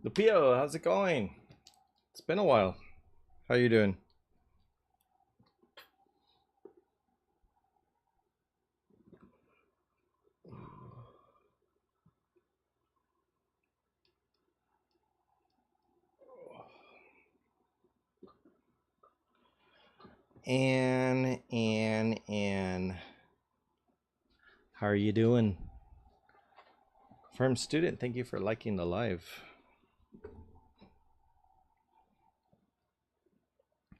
Lupio, how's it going? It's been a while. How you doing? Ann. How are you doing? Firm student, thank you for liking the live.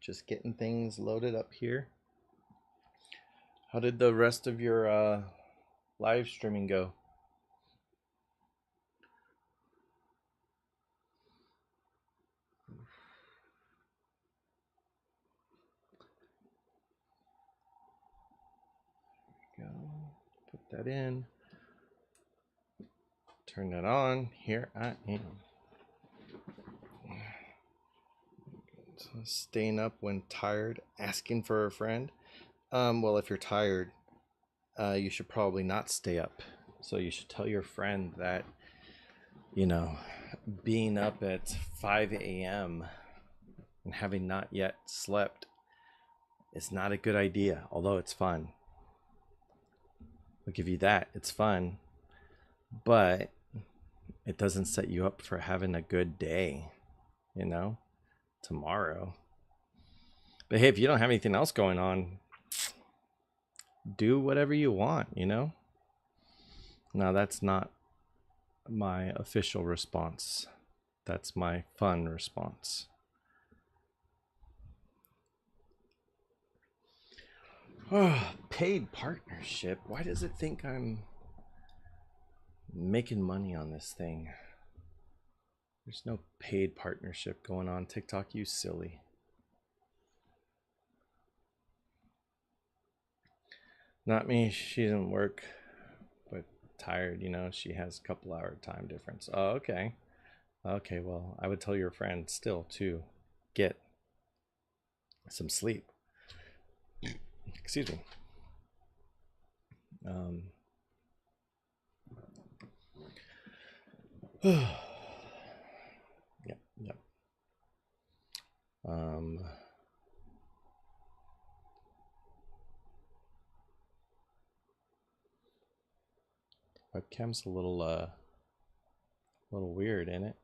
Just getting things loaded up here. How did the rest of your live streaming go? There we go. Put that in. Turn that on. Here I am. Staying up when tired, asking for a friend. Well, if you're tired, you should probably not stay up. So you should tell your friend that, you know, being up at 5 a.m. and having not yet slept is not a good idea, although it's fun. I'll give you that. It's fun, but it doesn't set you up for having a good day, you know, tomorrow. But hey, if you don't have anything else going on, do whatever you want, you know? Now, that's not my official response. That's my fun response. Oh, paid partnership. Why does it think I'm making money on this thing? There's no paid partnership going on. TikTok, you silly. Not me. She didn't work, but tired, you know. She has a couple hour time difference. Oh, okay. Okay, well, I would tell your friend still to get some sleep. Excuse me. Yep. Webcam's a little weird, ain't it?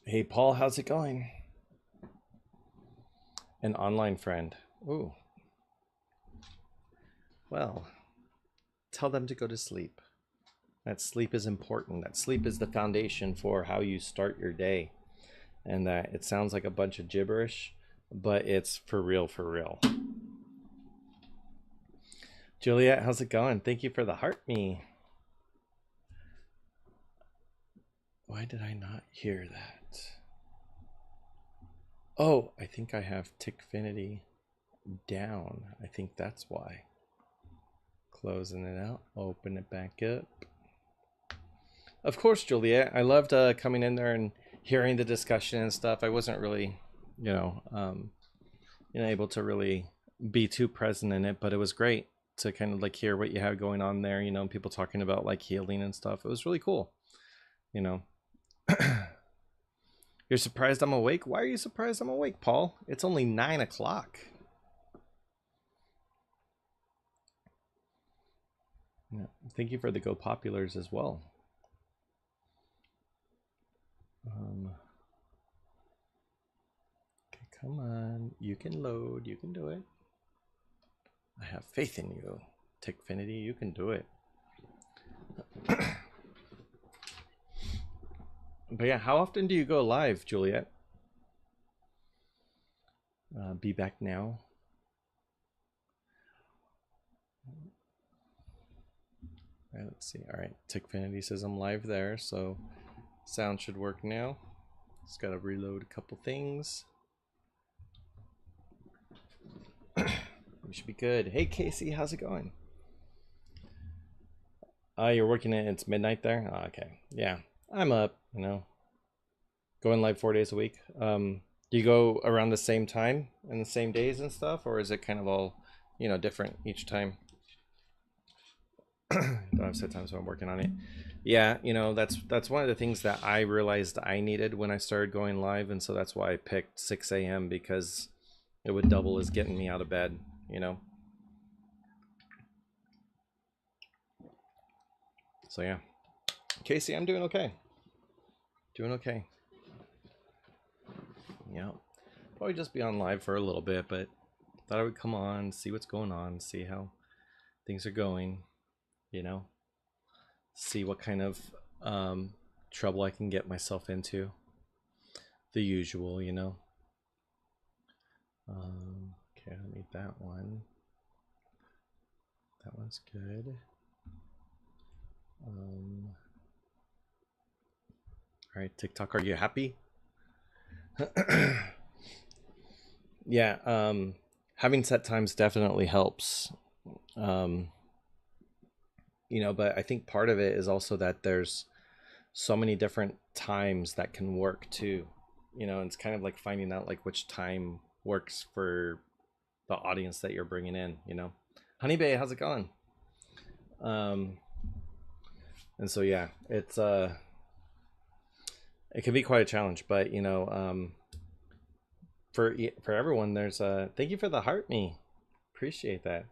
Hey, Paul, how's it going? An online friend. Ooh. Well, tell them to go to sleep. That sleep is important. That sleep is the foundation for how you start your day. And that it sounds like a bunch of gibberish, but it's for real, for real. Juliet, how's it going? Thank you for the heart me. Why did I not hear that? Oh, I think I have Tickfinity down. I think that's why. Closing it out, open it back up. Of course, Juliet. I loved coming in there and hearing the discussion and stuff. I wasn't really, able to really be too present in it, but it was great to kind of like hear what you have going on there. You know, people talking about like healing and stuff. It was really cool. You know. You're surprised I'm awake? Why are you surprised I'm awake, Paul? It's only 9 o'clock. Yeah. Thank you for the Go Populars as well. Okay, come on. You can load. You can do it. I have faith in you. Tickfinity, you can do it. But yeah, how often do you go live, Juliet? Be back now. All right, let's see. All right, Tickfinity says I'm live there, so sound should work now. Just gotta reload a couple things. We should be good. Hey Casey, how's it going? You're working it. It's midnight there. Oh, okay, yeah, I'm up. You know, going live 4 days a week. Do you go around the same time and the same days and stuff, or is it kind of all, different each time? Don't have set time, so I'm working on it. Yeah, you know, that's one of the things that I realized I needed when I started going live, and so that's why I picked 6 a.m. because it would double as getting me out of bed, you know. So yeah, Casey, I'm doing okay. Doing okay. Yeah, probably just be on live for a little bit, but thought I would come on, see what's going on, see how things are going, you know, see what kind of trouble I can get myself into. The usual, you know. Okay, I don't need that one. That one's good. All right, TikTok, are you happy? Yeah, having set times definitely helps. You know, but I think part of it is also that there's so many different times that can work too. You know, and it's kind of like finding out like which time works for the audience that you're bringing in, you know. Honey Bay, how's it going? And so yeah, it can be quite a challenge, but you know, for everyone, there's a thank you for the heart me, appreciate that.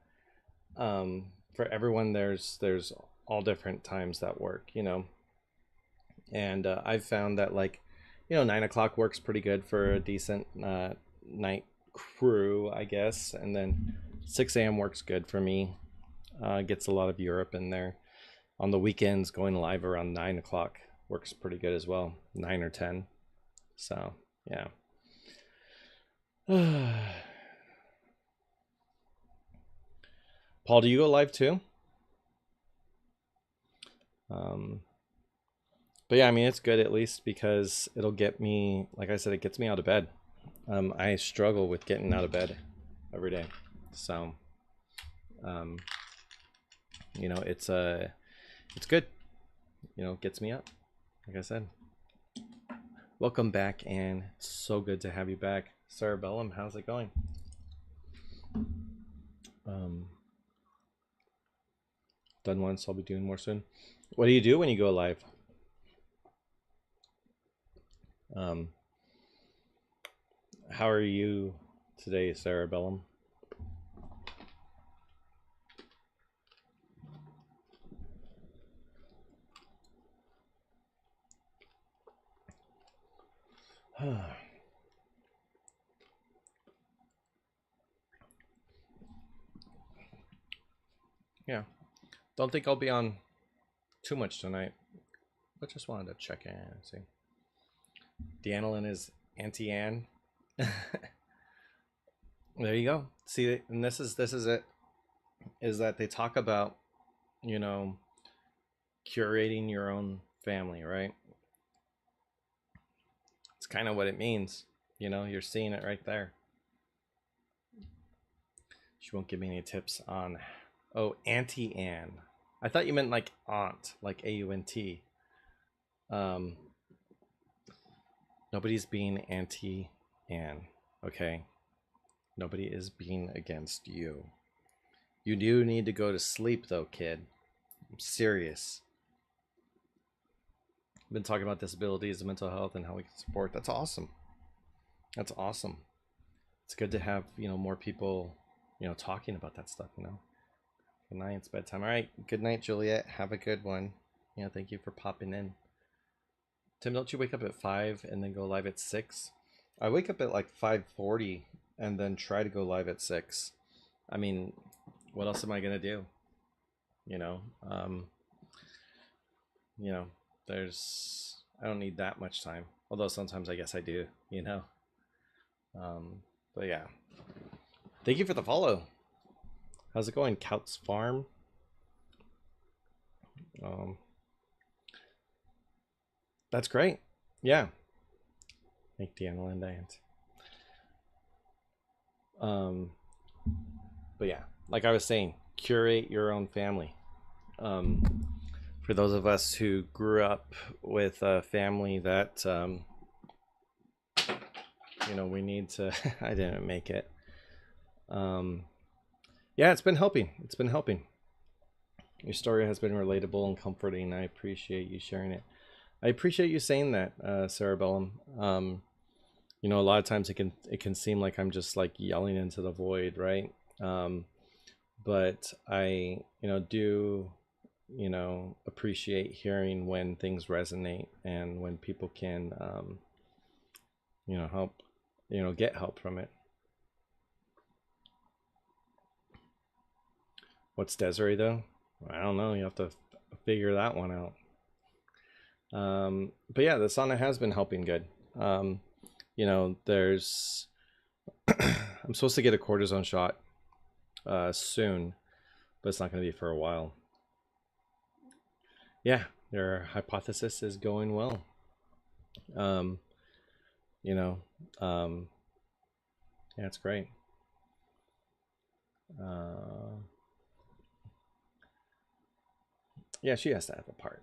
For everyone, there's all different times that work, you know, and I've found that like, you know, 9 o'clock works pretty good for a decent night crew, I guess, and then 6 a.m. works good for me. Gets a lot of Europe in there. On the weekends, going live around 9 o'clock works pretty good as well, 9 or 10. So yeah. Paul, do you go live too? But yeah, I mean, it's good at least because it'll get me, like I said, it gets me out of bed. I struggle with getting out of bed every day. So, you know, it's good. You know, gets me up, like I said. Welcome back, and so good to have you back. Cerebellum, how's it going? Done once, I'll be doing more soon. What do you do when you go live? How are you today, Cerebellum? Yeah, don't think I'll be on too much tonight, but just wanted to check in and see. Deannaline is Auntie Anne. There you go. See, and this is it. Is that they talk about, you know, curating your own family, right? It's kind of what it means. You know, you're seeing it right there. She won't give me any tips on. Oh, Auntie Anne. I thought you meant like aunt, like AUNT. Nobody's being Auntie Anne, okay? Nobody is being against you. You do need to go to sleep though, kid. I'm serious. I've been talking about disabilities and mental health and how we can support. That's awesome. That's awesome. It's good to have, you know, more people, you know, talking about that stuff, you know. Good night, it's bedtime. All right, good night, Juliet. Have a good one. Yeah, thank you for popping in. Tim, don't you wake up at 5 and then go live at 6? I wake up at like 5:40 and then try to go live at 6. I mean, what else am I gonna do? You know, you know, I don't need that much time. Although sometimes I guess I do, you know. But yeah. Thank you for the follow. How's it going, Couts Farm? That's great. Yeah. Make Deanna and dance. But yeah, like I was saying, curate your own family. For those of us who grew up with a family that, you know, we need to, I didn't make it. Yeah, it's been helping. It's been helping. Your story has been relatable and comforting. I appreciate you sharing it. I appreciate you saying that, Cerebellum. You know, a lot of times it can seem like I'm just like yelling into the void, right? But I, do, appreciate hearing when things resonate and when people can, help, get help from it. What's Desiree though? I don't know. You have to figure that one out. But yeah, the sauna has been helping good. There's I'm supposed to get a cortisone shot soon, but it's not going to be for a while. Yeah, their hypothesis is going well. Um, you know, yeah, it's great. Yeah, she has to have a part.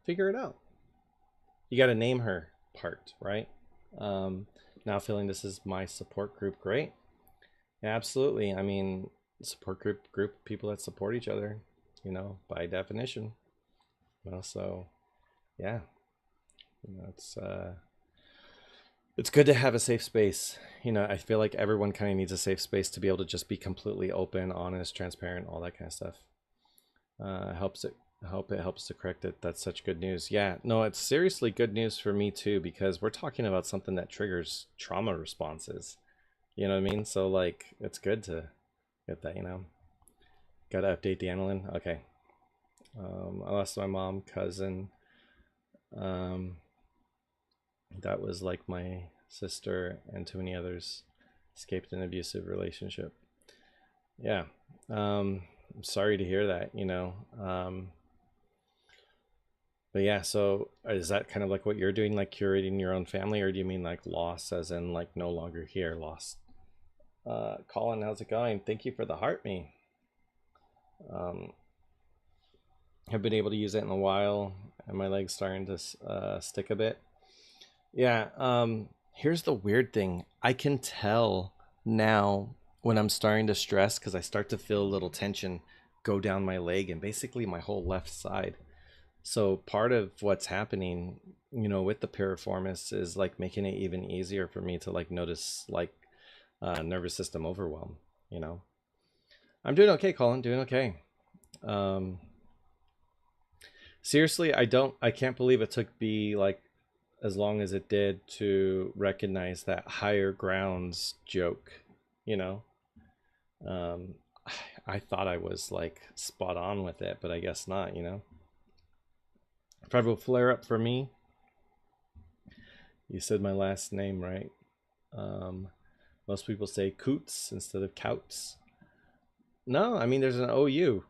Figure it out. You got to name her part, right? Now feeling this is my support group, great. Yeah, absolutely. I mean, support group people that support each other, by definition. So yeah, it's good to have a safe space. I feel like everyone kind of needs a safe space to be able to just be completely open, honest, transparent, all that kind of stuff. Helps to correct it. That's such good news. Yeah, no, it's seriously good news for me too, because we're talking about something that triggers trauma responses. You know what I mean? So like, it's good to get that. Gotta update the aniline. Okay. I lost my mom, cousin. That was like my sister and too many others. Escaped an abusive relationship. Yeah. I'm sorry to hear that. But yeah, so is that kind of like what you're doing, like curating your own family, or do you mean like loss as in like no longer here, lost? Colin, how's it going? Thank you for the heart me. Have been able to use it in a while, and my leg's starting to stick a bit. Yeah, here's the weird thing. I can tell now when I'm starting to stress, because I start to feel a little tension go down my leg and basically my whole left side. So part of what's happening, with the piriformis is like making it even easier for me to like notice like nervous system overwhelm. I'm doing okay, Colin. Doing okay. Seriously, I can't believe it took me like as long as it did to recognize that higher grounds joke. You know, um, I thought I was like spot on with it, but I guess not. Febrile flare up for me. You said my last name right. Most people say Coots instead of Couts. No, I mean there's an OU,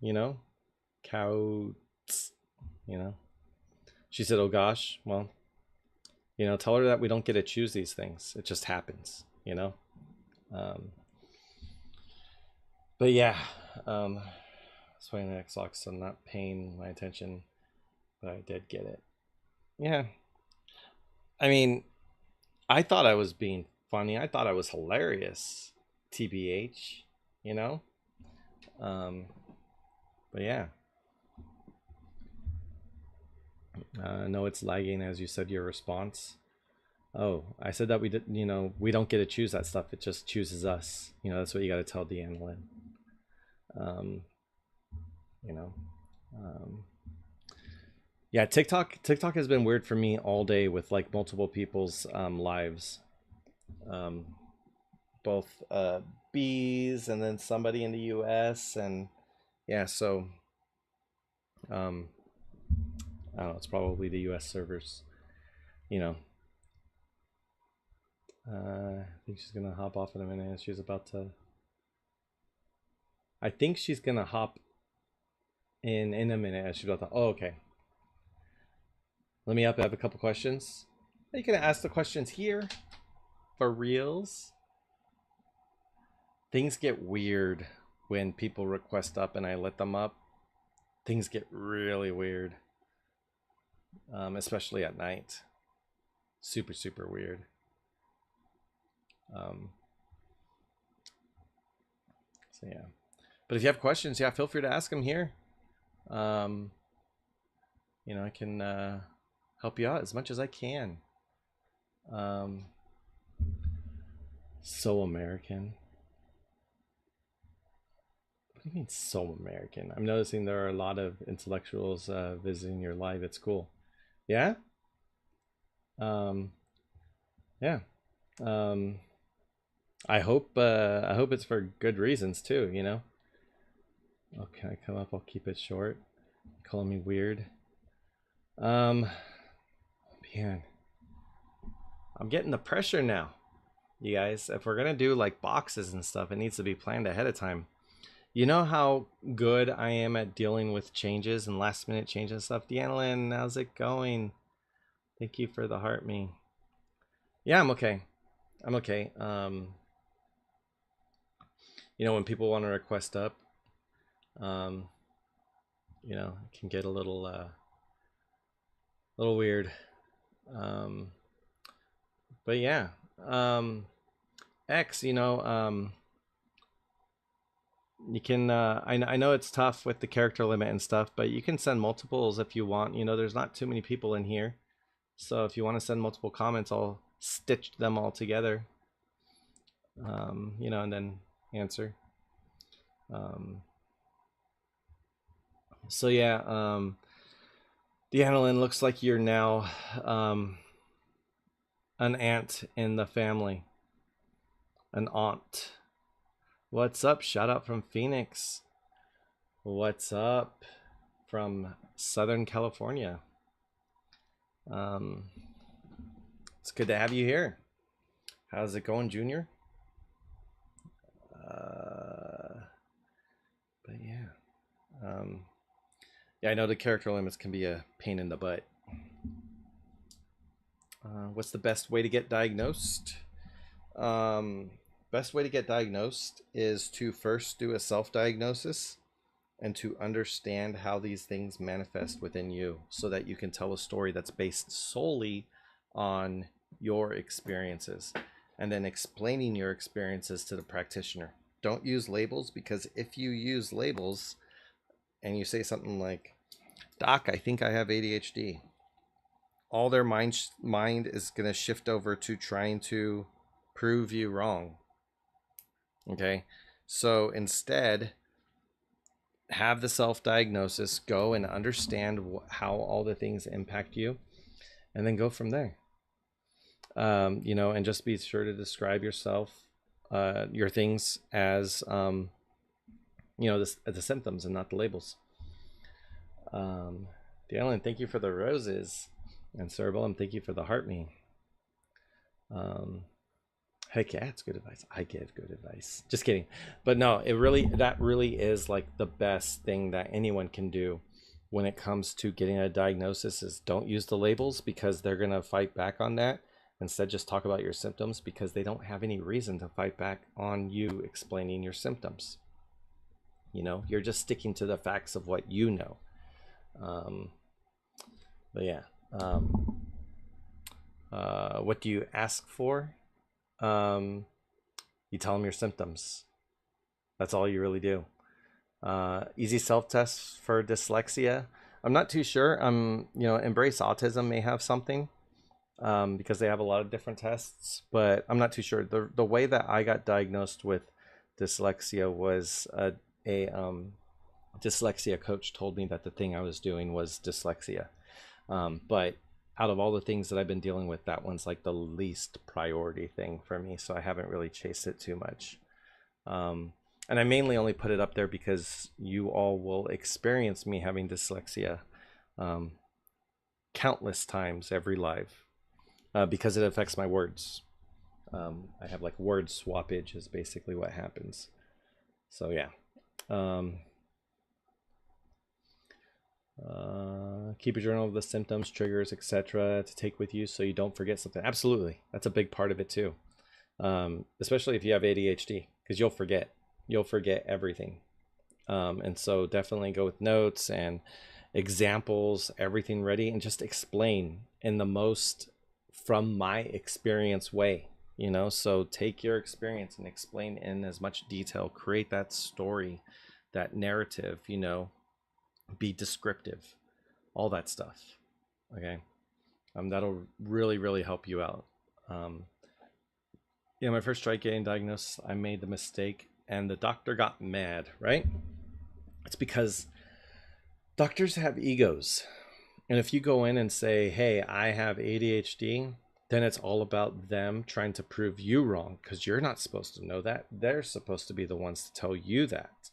you know, Couts, you know. She said, "Oh gosh, well, tell her that we don't get to choose these things. It just happens. Um, but yeah, swaying the X-Lox, so not paying my attention, but I did get it. Yeah, I mean, I thought I was being funny. I thought I was hilarious, TBH, you know. Um, but yeah, no, it's lagging as you said your response. Oh, I said that we did. We don't get to choose that stuff. It just chooses us. That's what you got to tell Deanna. Um, you know. Um, yeah, TikTok has been weird for me all day with like multiple people's lives. Um, both bees and then somebody in the US, and yeah, so um I don't know, it's probably the US servers, you know. I think she's gonna hop off in a minute. I think she's gonna hop in a minute as she's about to. Oh, okay. Let me up. I have a couple questions. Are you gonna ask the questions here for reals? Things get weird when people request up and I let them up. Things get really weird, especially at night. Super, super weird. So yeah, but if you have questions, yeah, feel free to ask them here. um, I can help you out as much as I can. Um, so American. What do you mean so American? I'm noticing there are a lot of intellectuals visiting your live. It's cool. Yeah. Um, yeah. Um, I hope it's for good reasons too. Okay, I come up. I'll keep it short. Calling me weird. Um, Man, I'm getting the pressure now. You guys, if we're gonna do like boxes and stuff, it needs to be planned ahead of time. You know how good I am at dealing with changes and last minute changes and stuff? Deanna, how's it going? Thank you for the heart me. Yeah, I'm okay. I'm okay. When people want to request up, um, it can get a little weird. Um, but yeah. X, you can I know it's tough with the character limit and stuff, but you can send multiples if you want. There's not too many people in here, so if you want to send multiple comments, I'll stitch them all together, and then answer. So yeah, Deanna, looks like you're now an aunt in the family. An aunt. What's up? Shout out from Phoenix. What's up from Southern California? It's good to have you here. How's it going, Junior? But yeah. Yeah, I know the character limits can be a pain in the butt. What's the best way to get diagnosed? Best way to get diagnosed is to first do a self-diagnosis and to understand how these things manifest within you so that you can tell a story that's based solely on your experiences and then explaining your experiences to the practitioner. Don't use labels, because if you use labels and you say something like, Doc, I think I have ADHD, all their mind is going to shift over to trying to prove you wrong. Okay, so instead, have the self-diagnosis, go and understand how all the things impact you, and then go from there. And just be sure to describe yourself, your things as, the symptoms and not the labels. Dylan, thank you for the roses, and Cerebellum, thank you for the heart me. Heck yeah, it's good advice. I give good advice. Just kidding. But no, that really is like the best thing that anyone can do when it comes to getting a diagnosis is don't use the labels, because they're going to fight back on that. Instead, just talk about your symptoms, because they don't have any reason to fight back on you explaining your symptoms. You're just sticking to the facts of what you know. But yeah. What do you ask for? You tell them your symptoms. That's all you really do. Easy self-tests for dyslexia. I'm not too sure. Embrace Autism may have something, because they have a lot of different tests, but I'm not too sure. The way that I got diagnosed with dyslexia was a dyslexia coach told me that the thing I was doing was dyslexia. But out of all the things that I've been dealing with, that one's like the least priority thing for me. So I haven't really chased it too much. And I mainly only put it up there because you all will experience me having dyslexia countless times every live, because it affects my words. I have like word swappage is basically what happens. So yeah. Keep a journal of the symptoms, triggers, etc. to take with you so you don't forget something. Absolutely. That's a big part of it too. Especially if you have ADHD, because you'll forget everything. And so definitely go with notes and examples, everything ready, and just explain in the most from my experience way, so take your experience and explain in as much detail, create that story, that narrative, be descriptive, all that stuff. Okay. That'll really, really help you out. Um, my first try getting diagnosed, I made the mistake and the doctor got mad, right? It's because doctors have egos. And if you go in and say, hey, I have ADHD, then it's all about them trying to prove you wrong because you're not supposed to know that. They're supposed to be the ones to tell you that.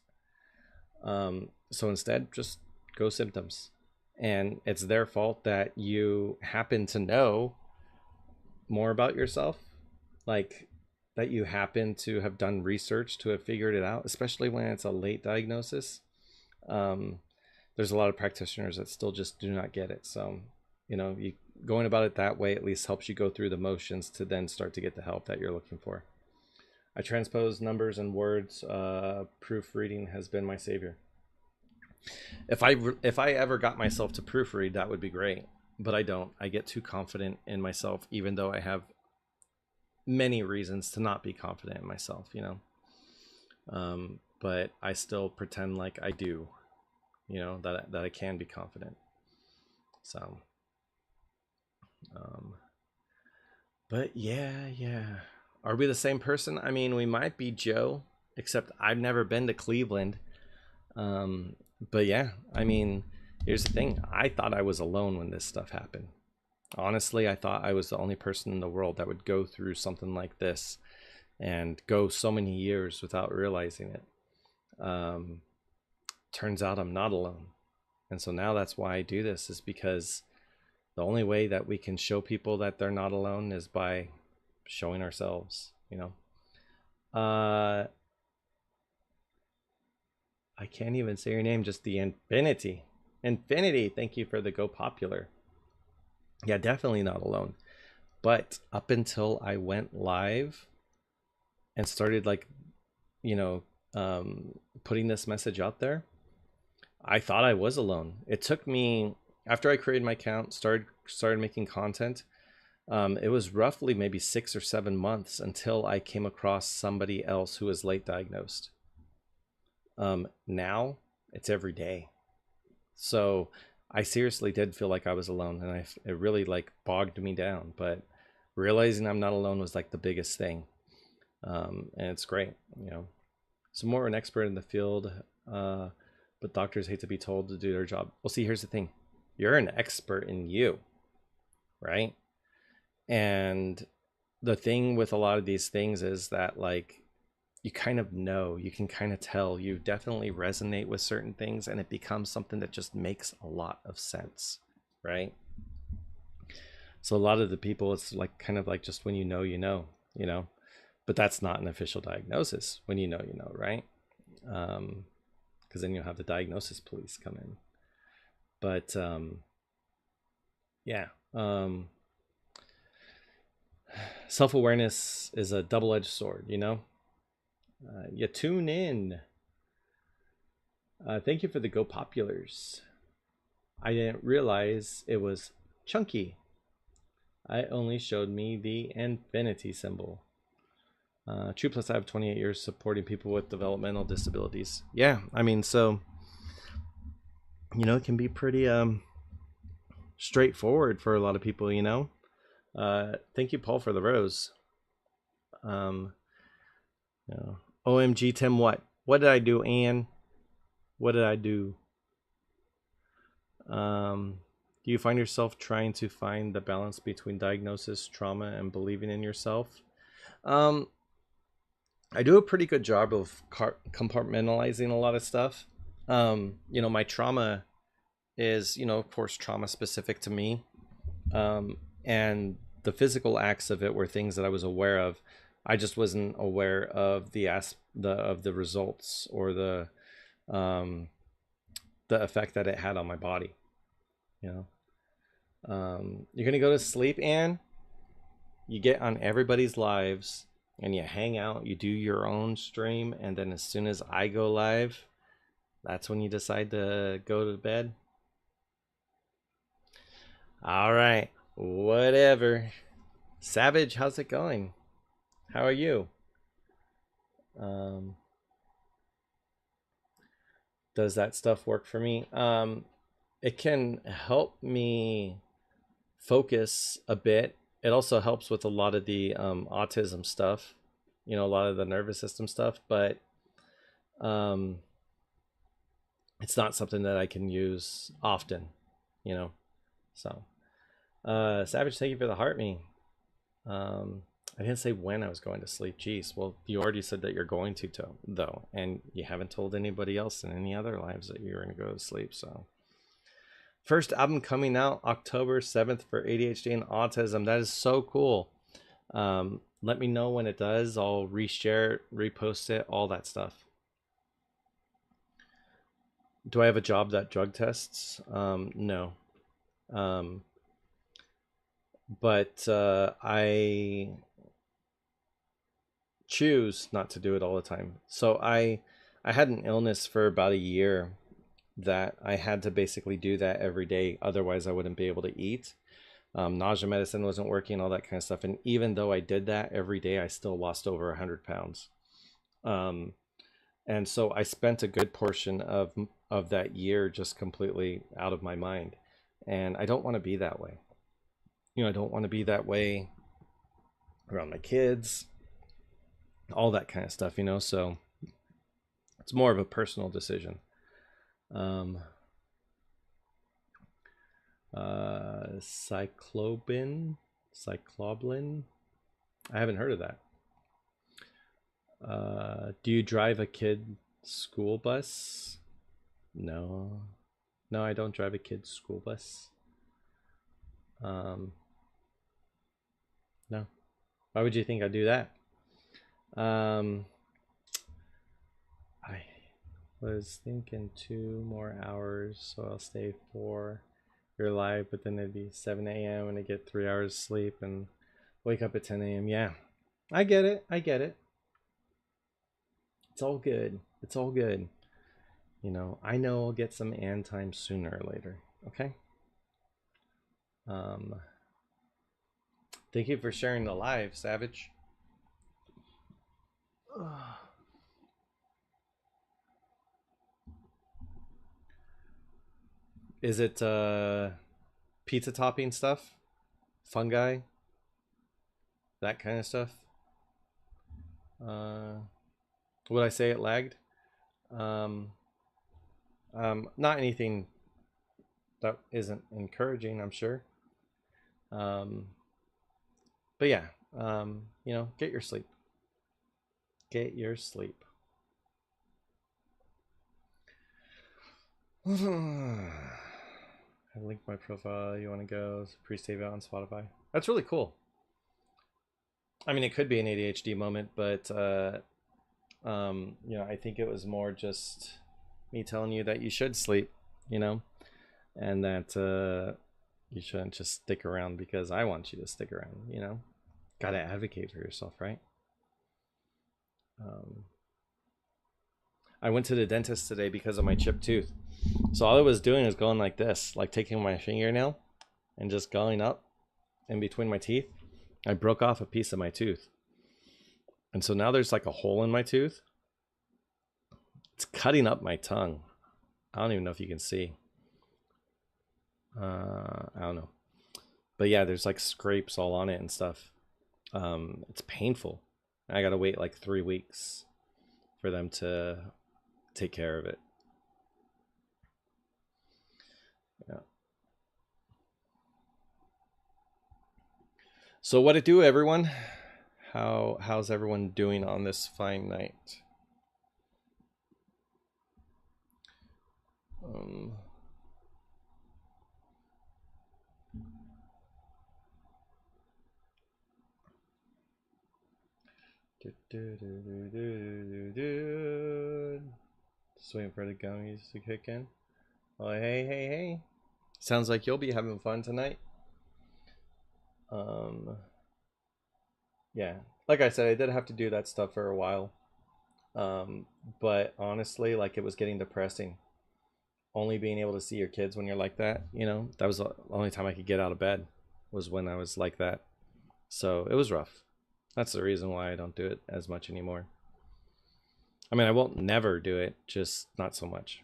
So instead, just go symptoms. And it's their fault that you happen to know more about yourself, like that you happen to have done research to have figured it out, especially when it's a late diagnosis. There's a lot of practitioners that still just do not get it. So, you going about it that way at least helps you go through the motions to then start to get the help that you're looking for. I transpose numbers and words. Proofreading has been my savior. If I ever got myself to proofread, that would be great, but I don't. I get too confident in myself, even though I have many reasons to not be confident in myself, but I still pretend like I do, that I can be confident. So, but yeah. Are we the same person? I mean, we might be, Joe, except I've never been to Cleveland. But yeah, I mean, here's the thing. I thought I was alone when this stuff happened. Honestly, I thought I was the only person in the world that would go through something like this and go so many years without realizing it. Turns out I'm not alone. And so now that's why I do this, is because the only way that we can show people that they're not alone is by showing ourselves, I can't even say your name, just the Infinity. Infinity, thank you for the Go Popular. Yeah, definitely not alone. But up until I went live and started putting this message out there, I thought I was alone. It took me, after I created my account, started making content, it was roughly maybe 6 or 7 months until I came across somebody else who was late diagnosed. Now it's every day. So I seriously did feel like I was alone, and it really bogged me down, but realizing I'm not alone was the biggest thing. And it's great, So more an expert in the field, but doctors hate to be told to do their job. Well, see, here's the thing. You're an expert in you, right? And the thing with a lot of these things is that you kind of know, you can kind of tell, you definitely resonate with certain things, and it becomes something that just makes a lot of sense, right? So a lot of the people, it's kind of just when you know, but that's not an official diagnosis. When you know, right? Because then you'll have the diagnosis police come in. But yeah, self-awareness is a double-edged sword, you tune in. Thank you for the Go Populars. I didn't realize it was chunky. I only showed me the infinity symbol. True Plus, I have 28 years supporting people with developmental disabilities. Yeah, I mean, so, it can be pretty straightforward for a lot of people, Thank you, Paul, for the rose. OMG, Tim, what? What did I do, Anne? What did I do? Do you find yourself trying to find the balance between diagnosis, trauma, and believing in yourself? I do a pretty good job of compartmentalizing a lot of stuff. My trauma is, of course, trauma specific to me. And the physical acts of it were things that I was aware of. I just wasn't aware of the results or the effect that it had on my body. You're gonna go to sleep, Anne. You get on everybody's lives and you hang out, you do your own stream, and then as soon as I go live, that's when you decide to go to bed. All right, whatever. Savage, how's it going? How are you? does that stuff work for me? It can help me focus a bit. It also helps with a lot of the autism stuff, you know, a lot of the nervous system stuff, but um, it's not something that I can use often, you know. So, Savage, thank you for the heart me. I didn't say when I was going to sleep. Jeez. Well, you already said that you're going to, though, and you haven't told anybody else in any other lives that you're going to go to sleep. So, first album coming out October 7th for ADHD and autism. That is so cool. Let me know when it does. I'll reshare it, repost it, all that stuff. Do I have a job that drug tests? No. But I choose not to do it all the time. So I had an illness for about a year that I had to basically do that every day. Otherwise, I wouldn't be able to eat. Nausea medicine wasn't working, all that kind of stuff. And even though I did that every day, I still lost over 100 pounds. And so I spent a good portion of that year just completely out of my mind. And I don't want to be that way. You know, I don't want to be that way around my kids, all that kind of stuff, you know. So it's more of a personal decision. Cycloblin. I haven't heard of that. Do you drive a kid school bus? No, I don't drive a kid's school bus. No. Why would you think I'd do that? I was thinking 2 more hours, so I'll stay 4. You're live, but then it'd be 7 a.m. and I get 3 hours sleep and wake up at 10 a.m. Yeah, I get it. It's all good. You know, I know I'll get some Ann time sooner or later. Okay. Thank you for sharing the live, Savage. Is it pizza topping stuff? Fungi? That kind of stuff? Would I say it lagged? Not anything that isn't encouraging, I'm sure. But yeah, you know, get your sleep. Get your sleep. I linked my profile. You want to go pre-save it on Spotify? That's really cool. I mean, it could be an ADHD moment, but you know, I think it was more just me telling you that you should sleep, you know, and that you shouldn't just stick around because I want you to stick around, you know. Gotta advocate for yourself, right? I went to the dentist today because of my chipped tooth. So all I was doing is going like this, like taking my fingernail and just going up in between my teeth. I broke off a piece of my tooth. And so now there's like a hole in my tooth. It's cutting up my tongue. I don't even know if you can see. I don't know. But yeah, there's like scrapes all on it and stuff. It's painful. I gotta wait like 3 weeks for them to take care of it. Yeah. So what it do, everyone? How's everyone doing on this fine night? Just waiting for the gummies to kick in. Oh, hey. Sounds like you'll be having fun tonight. Yeah, like I said, I did have to do that stuff for a while. But honestly, like it was getting depressing. Only being able to see your kids when you're like that, you know, that was the only time I could get out of bed was when I was like that. So it was rough. That's the reason why I don't do it as much anymore. I mean, I won't never do it, just not so much.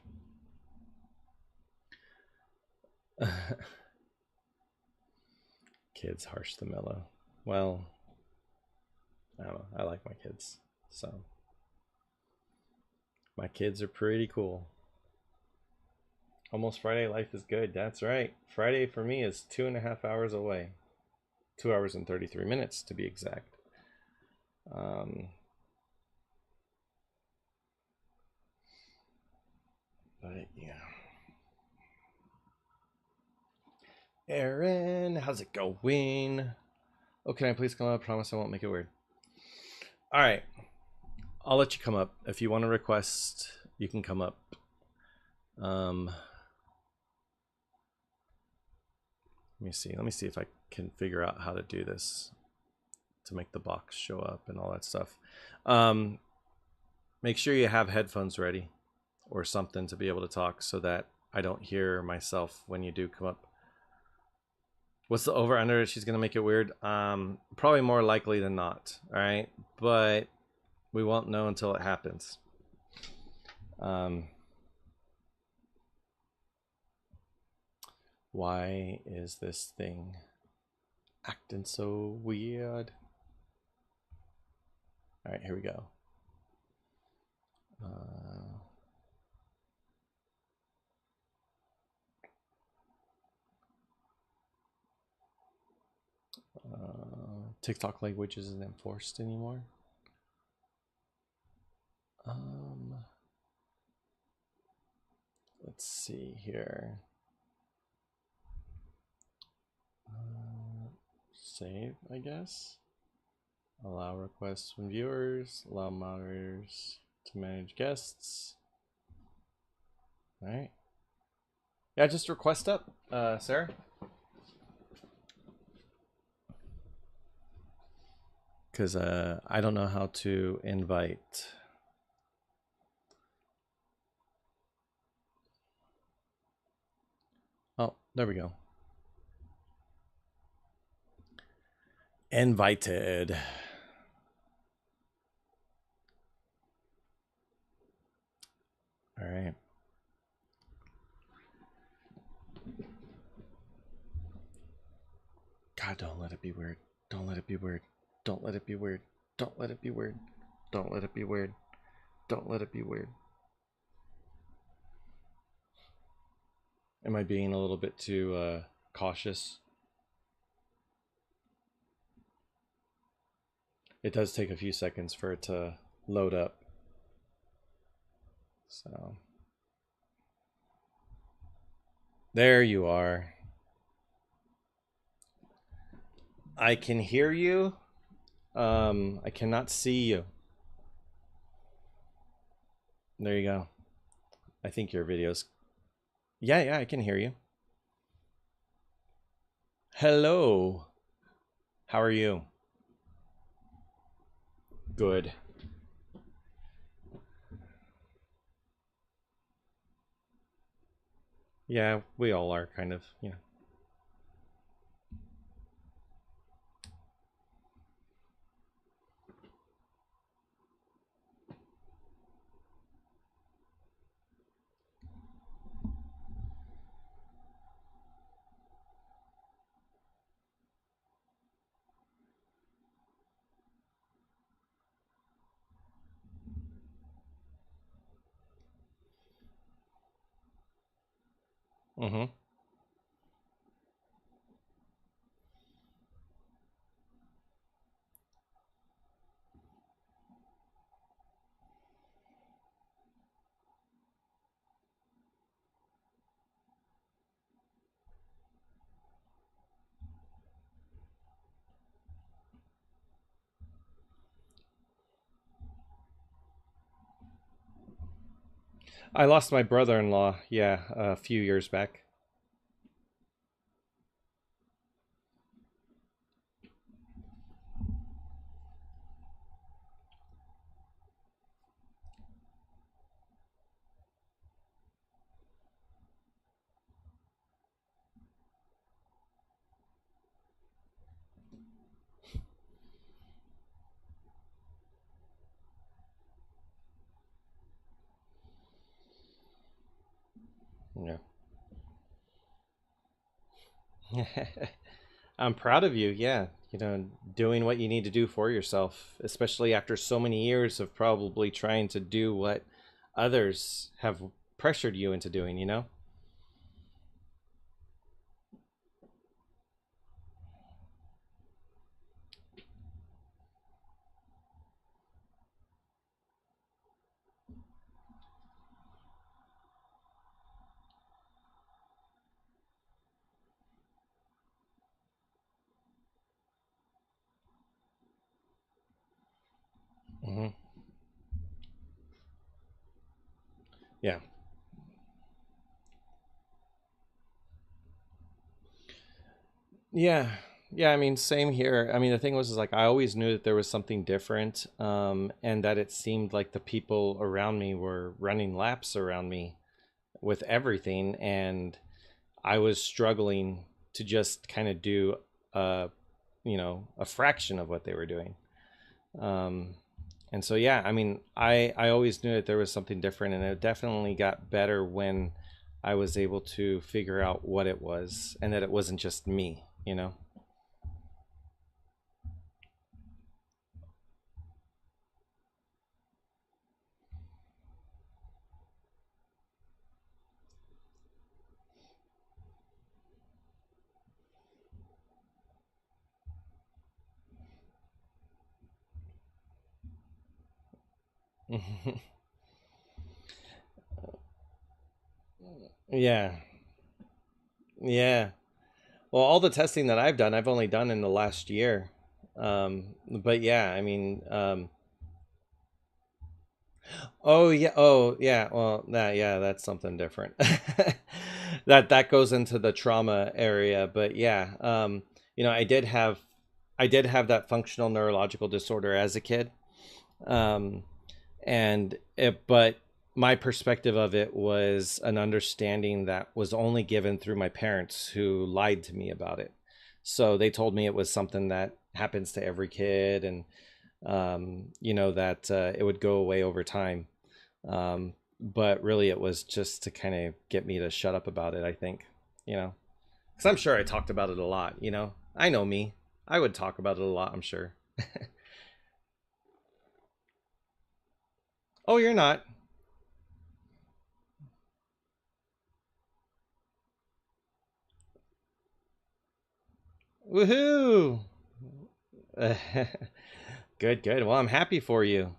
Kids harsh the mellow. Well, I don't know. I like my kids, so my kids are pretty cool. Almost Friday, life is good. That's right. Friday for me is 2.5 hours away. 2 hours and 33 minutes to be exact. But yeah. Aaron, how's it going? Oh, can I please come up? I promise I won't make it weird. All right. I'll let you come up. If you want to request, you can come up. Let me see. Let me see if I can figure out how to do this to make the box show up and all that stuff. Make sure you have headphones ready or something to be able to talk so that I don't hear myself when you do come up. What's the over under? She's gonna make it weird. Probably more likely than not. All right, but we won't know until it happens. Why is this thing acting so weird? All right, here we go. TikTok language isn't enforced anymore. Let's see here. Save, I guess. Allow requests from viewers. Allow moderators to manage guests. All right. Yeah, just request up, Sarah. Because I don't know how to invite. Oh, there we go. Invited. All right. God, don't let it be weird. Don't let it be weird. Don't let it be weird. Don't let it be weird. Don't let it be weird. Don't let it be weird. Am I being a little bit too cautious? It does take a few seconds for it to load up. So there you are. I can hear you. I cannot see you. There you go. I think your video's... Yeah, I can hear you. Hello. How are you? Good. Yeah, we all are kind of, you know. Mm-hmm. I lost my brother-in-law, yeah, a few years back. Yeah. I'm proud of you. Yeah. Doing what you need to do for yourself, especially after so many years of probably trying to do what others have pressured you into doing. Hmm. Yeah. Yeah. Yeah, I mean, same here. I mean, the thing was is like I always knew that there was something different, and that it seemed like the people around me were running laps around me with everything, and I was struggling to just kind of do a, a fraction of what they were doing. Um, and so, yeah, I mean, I always knew that there was something different, and it definitely got better when I was able to figure out what it was and that it wasn't just me. Yeah. Yeah. Well, all the testing that I've done, I've only done in the last year. But yeah, I mean, oh yeah, oh yeah. Well, yeah, that's something different. That goes into the trauma area, but yeah, I did have that functional neurological disorder as a kid. Um, but my perspective of it was an understanding that was only given through my parents who lied to me about it. So they told me it was something that happens to every kid, and that it would go away over time. But really it was just to kind of get me to shut up about it, I think. Because I'm sure I talked about it a lot. I know me. I would talk about it a lot, I'm sure. Oh, you're not. Woohoo! Good, good. Well, I'm happy for you.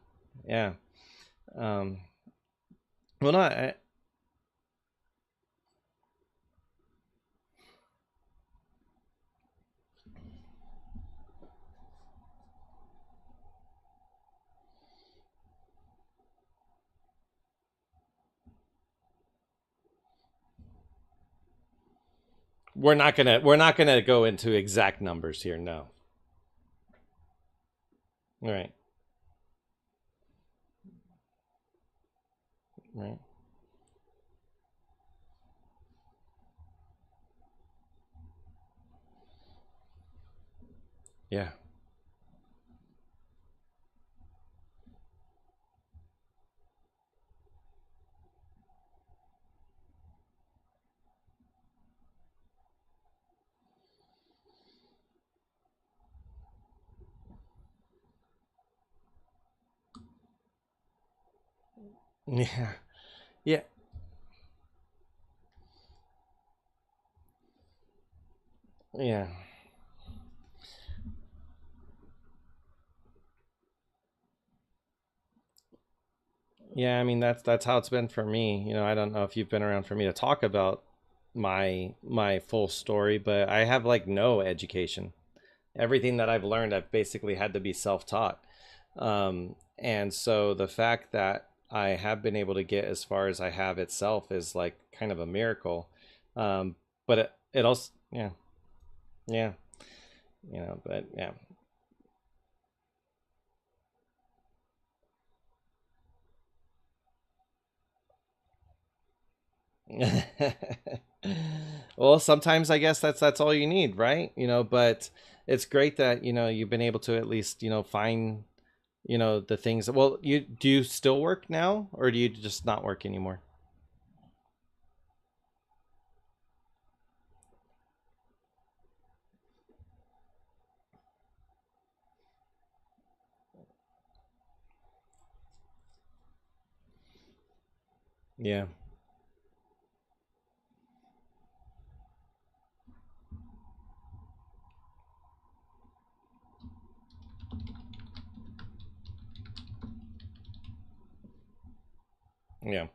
Yeah. Um, well, not. We're not gonna go into exact numbers here. No. Right. Right. Yeah. Yeah. Yeah. Yeah. Yeah. I mean, that's how it's been for me. I don't know if you've been around for me to talk about my full story, but I have like no education. Everything that I've learned, I've basically had to be self-taught. And so the fact that I have been able to get as far as I have itself is like kind of a miracle. But it also, yeah, yeah, but yeah. Well, sometimes I guess that's all you need, right? But it's great that, you've been able to at least, find, the things. Well, do you still work now, or do you just not work anymore? Yeah. Yeah.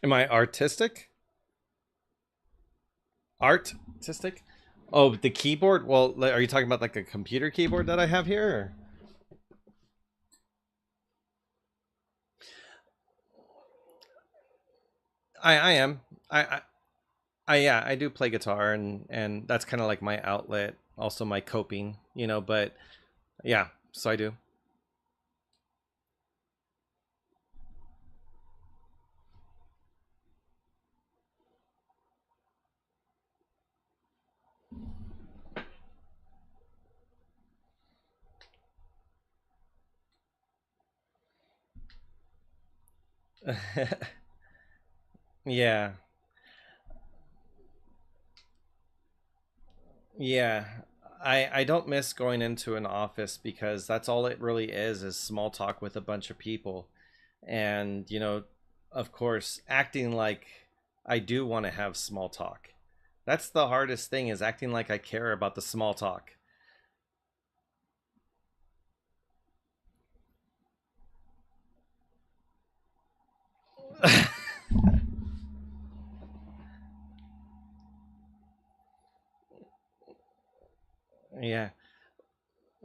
Am I artistic? Artistic? Oh, the keyboard? Well, are you talking about like a computer keyboard that I have here? Or? I am. Yeah, I do play guitar, and that's kind of like my outlet, also my coping, but yeah, so I do. Yeah. Yeah. I don't miss going into an office because that's all it really is small talk with a bunch of people. And, of course, acting like I do want to have small talk. That's the hardest thing, is acting like I care about the small talk. Yeah.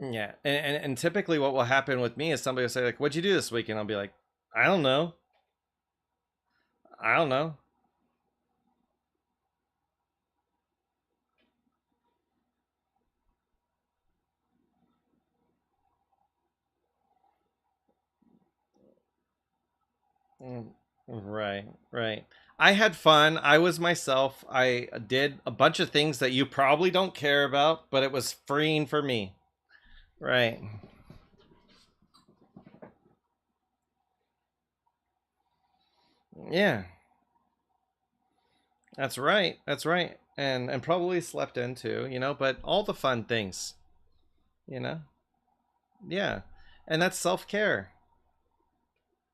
Yeah. And typically what will happen with me is somebody will say, like, what'd you do this week? And I'll be like, I don't know. I don't know. Mm, right, right. I had fun. I was myself. I did a bunch of things that you probably don't care about, but it was freeing for me. Right. Yeah, that's right. That's right. And probably slept in too, but all the fun things, you know? Yeah. And that's self-care,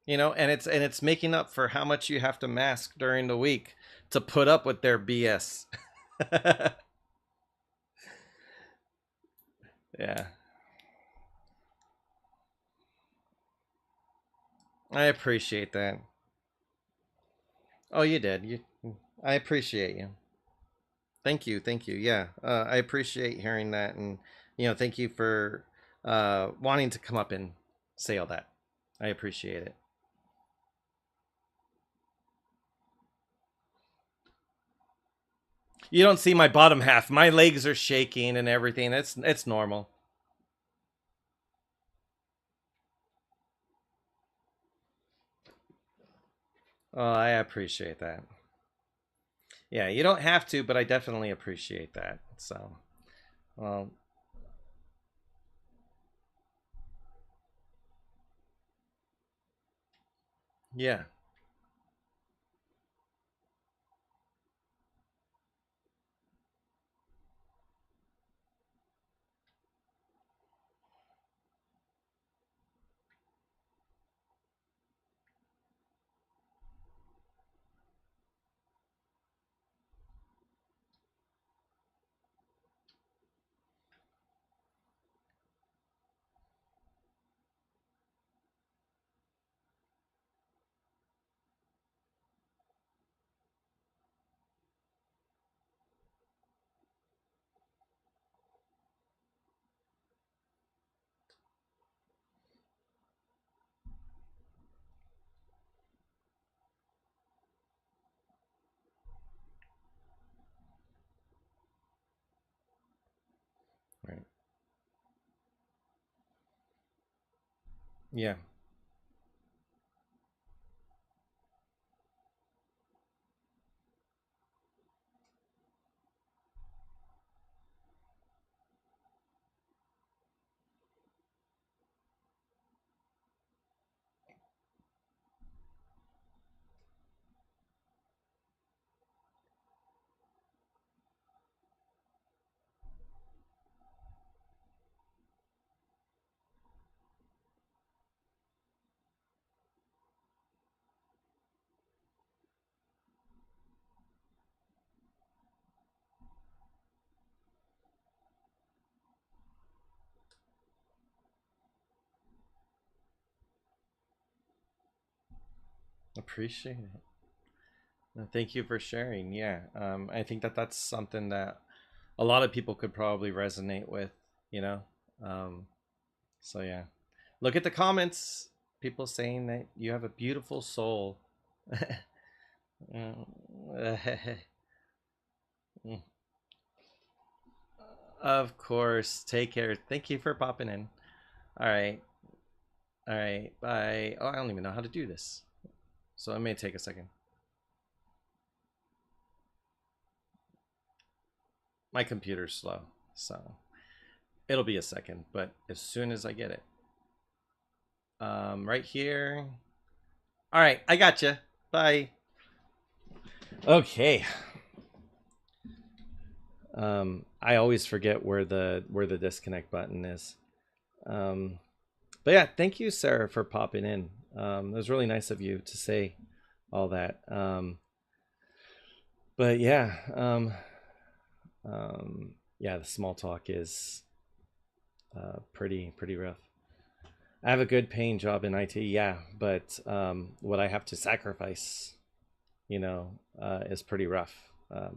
and it's making up for how much you have to mask during the week to put up with their BS. Yeah. I appreciate that. Oh, you did. I appreciate you. Thank you. Thank you. Yeah. I appreciate hearing that. And, thank you for wanting to come up and say all that. I appreciate it. You don't see my bottom half. My legs are shaking and everything. It's normal. Oh, I appreciate that. Yeah, you don't have to, but I definitely appreciate that. So, well, yeah. Right. Yeah. Appreciate it. Thank you for sharing. Yeah, I think that that's something that a lot of people could probably resonate with, you know. Um, so yeah, look at the comments. People saying that you have a beautiful soul. Of course. Take care. Thank you for popping in. All right. All right. Bye. Oh, I don't even know how to do this, so it may take a second. My computer's slow, so it'll be a second, but as soon as I get it. Right here. All right, I gotcha. Bye. Okay. I always forget where the disconnect button is. But yeah, thank you, Sarah, for popping in. It was really nice of you to say all that. But yeah, yeah, the small talk is pretty rough. I have a good paying job in IT, yeah, but what I have to sacrifice, is pretty rough.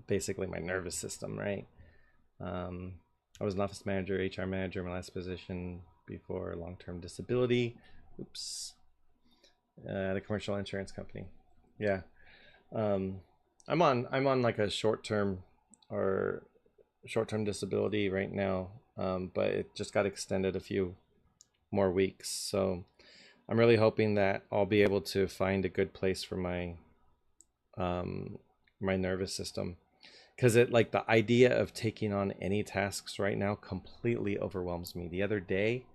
Basically, my nervous system, right? I was an office manager, HR manager, my last position before long-term disability. Oops. At a commercial insurance company. Yeah. I'm on like a short-term disability right now, but it just got extended a few more weeks. So I'm really hoping that I'll be able to find a good place for my nervous system, because it, like, the idea of taking on any tasks right now completely overwhelms me. The other day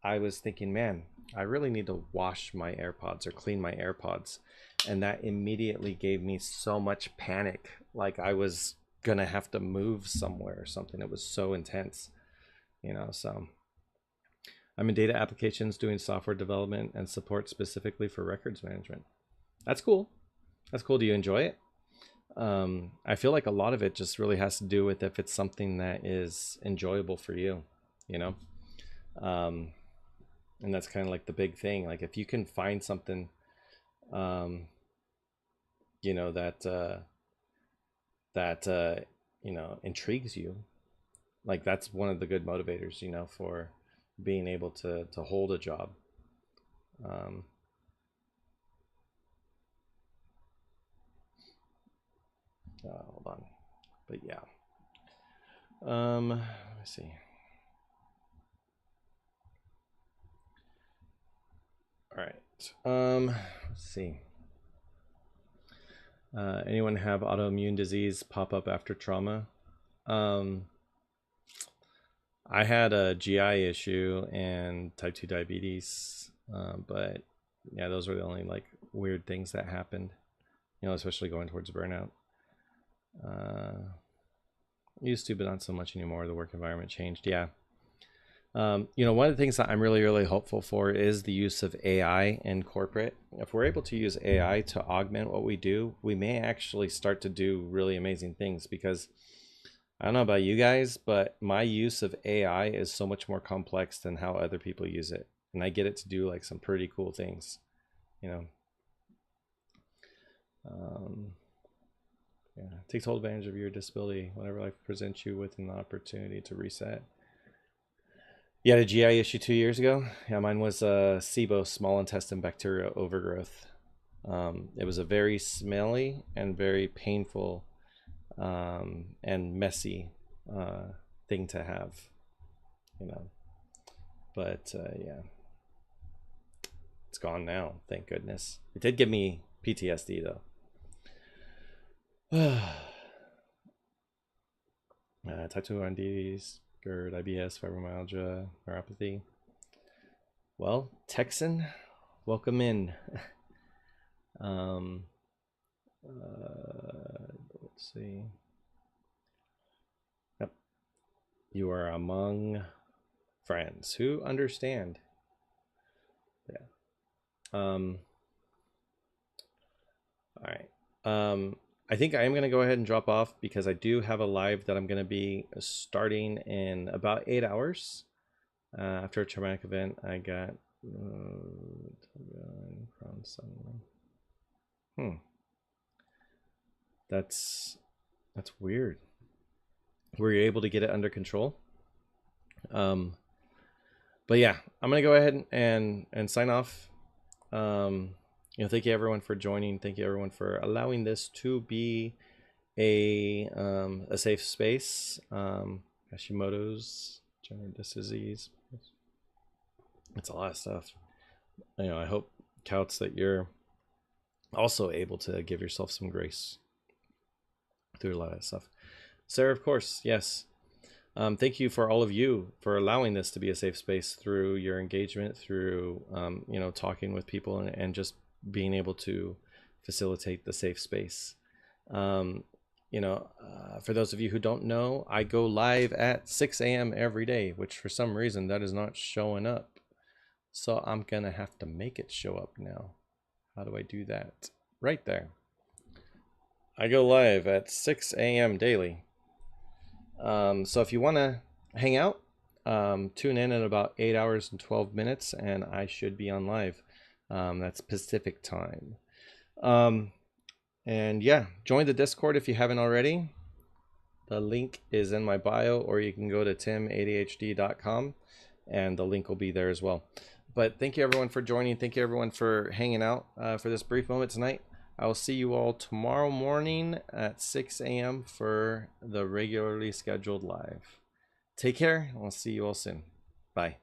I was thinking, man, I really need to wash my AirPods or clean my AirPods, and that immediately gave me so much panic, like I was gonna have to move somewhere or something. It was so intense, so I'm in data applications doing software development and support specifically for records management. That's cool. Do you enjoy it? I feel like a lot of it just really has to do with if it's something that is enjoyable for you, you know? Um, and that's kind of like the big thing. Like, if you can find something, um, that intrigues you, like, that's one of the good motivators, for being able to hold a job. Um, Hold on, but yeah. Let me see. All right. Let's see. Anyone have autoimmune disease pop up after trauma? I had a GI issue and type 2 diabetes, but yeah, those were the only like weird things that happened, especially going towards burnout. Used to, but not so much anymore. The work environment changed. Yeah. One of the things that I'm really hopeful for is the use of AI in corporate. If we're able to use AI to augment what we do, we may actually start to do really amazing things, because I don't know about you guys, but my use of AI is so much more complex than how other people use it. And I get it to do like some pretty cool things, Yeah, take full advantage of your disability whenever life presents you with an opportunity to reset. You had a GI issue 2 years ago? Yeah, mine was SIBO, small intestine bacterial overgrowth. It was a very smelly and very painful and messy thing to have, But yeah, it's gone now, thank goodness. It did give me PTSD though. Type 2 diabetes, GERD, IBS, fibromyalgia, neuropathy. Well, Texan, welcome in. Let's see. Yep. You are among friends who understand. Yeah. All right. I think I am going to go ahead and drop off, because I do have a live that I'm going to be starting in about 8 hours. After a traumatic event, I got from someone. Hmm. That's weird. Were you able to get it under control? But yeah, I'm gonna go ahead and sign off. Thank you everyone for joining. Thank you everyone for allowing this to be a safe space. Hashimoto's, gender disease. It's a lot of stuff. I hope, Couts, that you're also able to give yourself some grace through a lot of stuff. Sarah, of course, yes. Thank you for all of you for allowing this to be a safe space through your engagement, through talking with people, and just being able to facilitate the safe space. For those of you who don't know, I go live at 6 a.m. every day, which for some reason that is not showing up. So I'm gonna have to make it show up now. How do I do that? Right there. I go live at 6 a.m. daily. So if you want to hang out, tune in about 8 hours and 12 minutes, and I should be on live. That's Pacific time. And yeah, join the Discord if you haven't already. The link is in my bio, or you can go to timadhd.com and the link will be there as well. But thank you everyone for joining. Thank you everyone for hanging out for this brief moment tonight. I will see you all tomorrow morning at 6 a.m. for the regularly scheduled live. Take care, and I'll see you all soon. Bye.